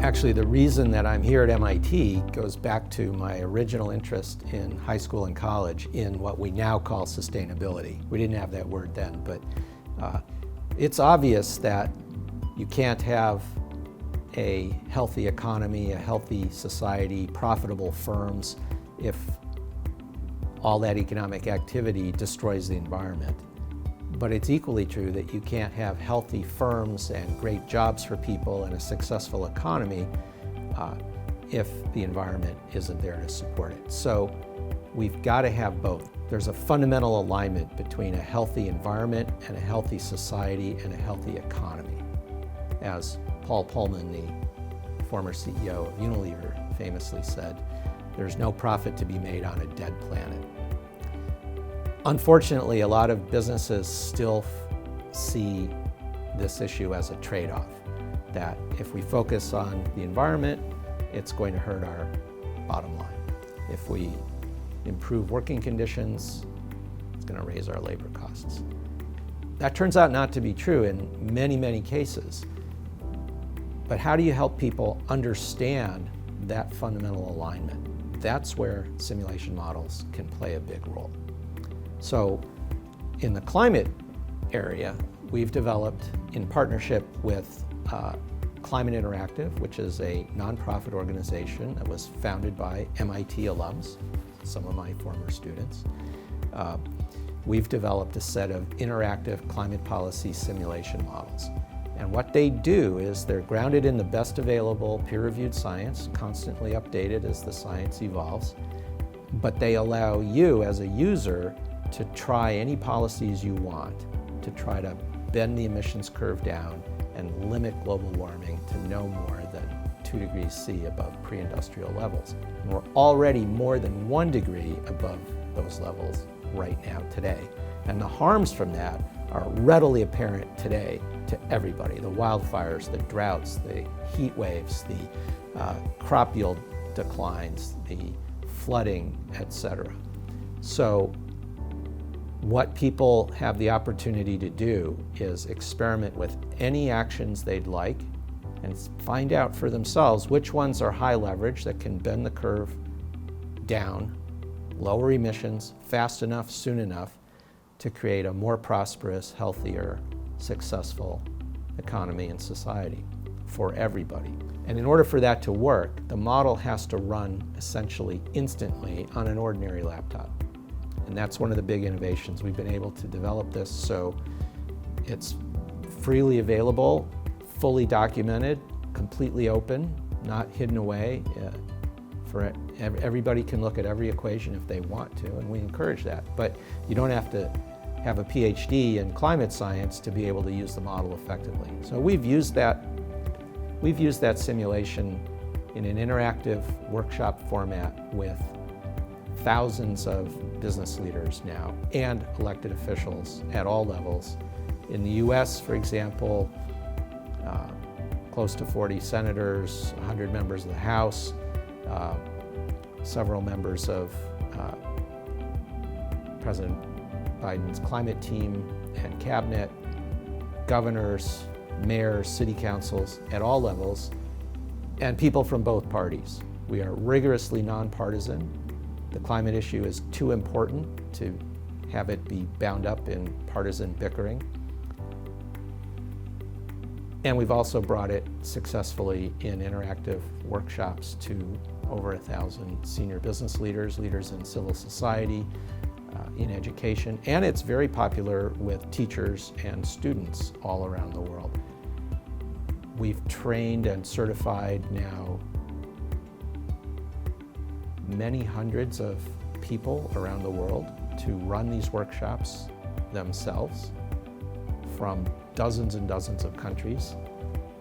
Actually, the reason that I'm here at MIT goes back to my original interest in high school and college in what we now call sustainability. We didn't have that word then, but it's obvious that you can't have a healthy economy, a healthy society, profitable firms if all that economic activity destroys the environment. But it's equally true that you can't have healthy firms and great jobs for people and a successful economy if the environment isn't there to support it. So we've got to have both. There's a fundamental alignment between a healthy environment and a healthy society and a healthy economy. As Paul Pullman, the former CEO of Unilever, famously said, there's no profit to be made on a dead planet. Unfortunately, a lot of businesses still see this issue as a trade-off, that if we focus on the environment, it's going to hurt our bottom line. If we improve working conditions, it's going to raise our labor costs. That turns out not to be true in many, many cases. But how do you help people understand that fundamental alignment? That's where simulation models can play a big role. So in the climate area, we've developed in partnership with Climate Interactive, which is a nonprofit organization that was founded by MIT alums, some of my former students. We've developed a set of interactive climate policy simulation models. And what they do is they're grounded in the best available peer-reviewed science, constantly updated as the science evolves, but they allow you as a user to try any policies you want to try to bend the emissions curve down and limit global warming to no more than 2 degrees C above pre-industrial levels. And we're already more than 1 degree above those levels right now today. And the harms from that are readily apparent today to everybody. The wildfires, the droughts, the heat waves, the crop yield declines, the flooding, etc. So what people have the opportunity to do is experiment with any actions they'd like and find out for themselves which ones are high leverage that can bend the curve down, lower emissions fast enough, soon enough to create a more prosperous, healthier, successful economy and society for everybody. And in order for that to work, the model has to run essentially instantly on an ordinary laptop. And that's one of the big innovations. We've been able to develop this so it's freely available, fully documented, completely open, not hidden away. Everybody can look at every equation if they want to, and we encourage that. But you don't have to have a PhD in climate science to be able to use the model effectively. So we've used that simulation in an interactive workshop format with thousands of business leaders now and elected officials at all levels. In the US, for example, close to 40 senators, 100 members of the House, several members of President Biden's climate team and cabinet, governors, mayors, city councils at all levels, and people from both parties. We are rigorously nonpartisan. The climate issue is too important to have it be bound up in partisan bickering. And we've also brought it successfully in interactive workshops to over 1,000 senior business leaders, leaders in civil society, in education, and it's very popular with teachers and students all around the world. We've trained and certified now many hundreds of people around the world to run these workshops themselves from dozens and dozens of countries,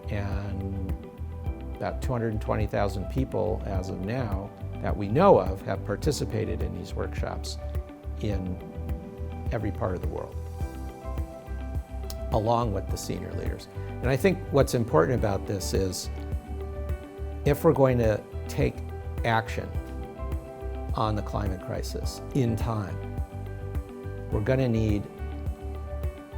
and about 220,000 people as of now that we know of have participated in these workshops in every part of the world, along with the senior leaders. And I think what's important about this is if we're going to take action on the climate crisis in time, we're going to need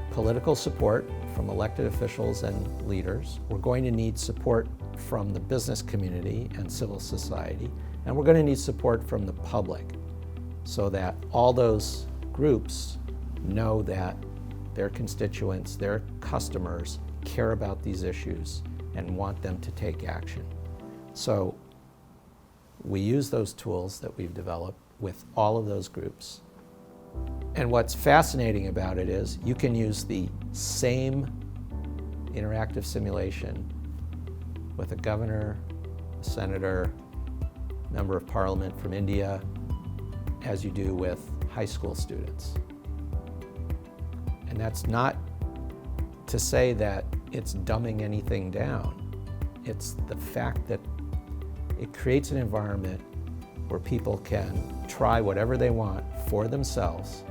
political support from elected officials and leaders. We're going to need support from the business community and civil society, and we're going to need support from the public so that all those groups know that their constituents, their customers care about these issues and want them to take action. So we use those tools that we've developed with all of those groups. And what's fascinating about it is you can use the same interactive simulation with a governor, a senator, member of parliament from India, as you do with high school students. And that's not to say that it's dumbing anything down. It's the fact that it creates an environment where people can try whatever they want for themselves.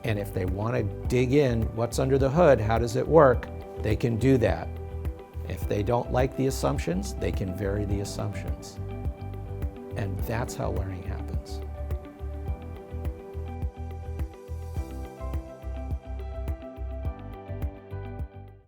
And if they want to dig in, what's under the hood, how does it work, they can do that. If they don't like the assumptions, they can vary the assumptions. And that's how learning happens.